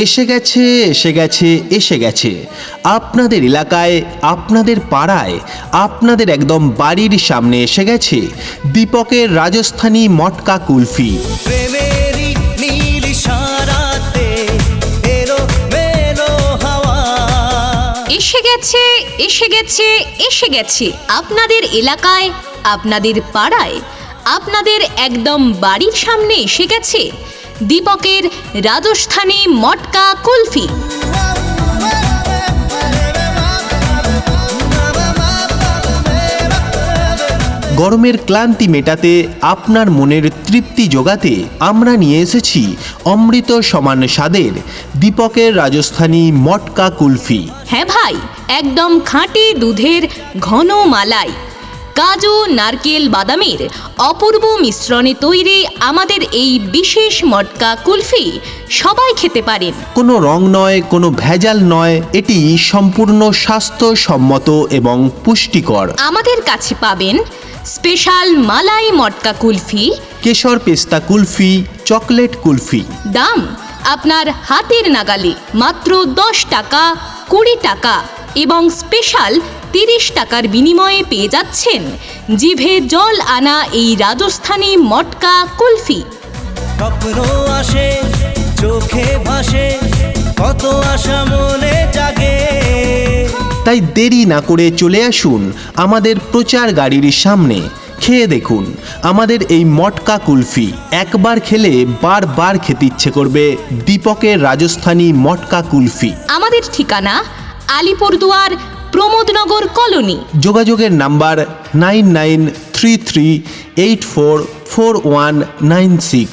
এসে গেছে এসে গেছে এসে গেছে আপনাদের এলাকায়, আপনাদের পাড়ায়, আপনাদের একদম বাড়ির সামনে এসে গেছে দীপকের রাজস্থানী মটকা কুলফি। প্রেমেরই নীল ইশারাতে এলো মেলো হাওয়া। এসে গেছে এসে গেছে এসে গেছে আপনাদের এলাকায়, আপনাদের পাড়ায়, আপনাদের একদম বাড়ির সামনে এসে গেছে দীপকের রাজস্থানী মটকা কুলফি। গরমের ক্লান্তি মেটাতে, আপনার মনের তৃপ্তি জোগাতে আমরা নিয়ে এসেছি অমৃত সমান স্বাদের দীপকের রাজস্থানী মটকা কুলফি। হ্যাঁ ভাই, একদম খাঁটি দুধের ঘন মালাই, কাজু, নারকেল, বাদামের অপূর্ব মিশ্রণে তৈরি আমাদের এই বিশেষ মটকা কুলফি সবাই খেতে পারেন। কোনো রং নয়, কোনো ভেজাল নয়, এটি সম্পূর্ণ স্বাস্থ্যসম্মত এবং পুষ্টিকর। আমাদের কাছে পাবেন স্পেশাল মালাই মটকা কুলফি, কেশর পেস্তা কুলফি, চকলেট কুলফি। দাম আপনার হাতের নাগালে, মাত্র 10 টাকা, 20 টাকা এবং স্পেশাল 30 টাকার বিনিময়ে পেয়ে যাচ্ছেন জিভে জল আনা এই রাজস্থানী মটকা কুলফি। স্বপ্ন আসে চোখে ভাসে, কত আশা মনে জাগে। তাই দেরি না করে চলে আসুন আমাদের প্রচার গাড়ির সামনে, খেয়ে দেখুন আমাদের এই মটকা কুলফি। একবার খেলে বারবার খেতে ইচ্ছে করবে দীপকের রাজস্থানী মটকা কুলফি। আমাদের ঠিকানা আলিপুরদুয়ার প্রমোদনগর কলোনি। যোগাযোগের নাম্বার 9933844196।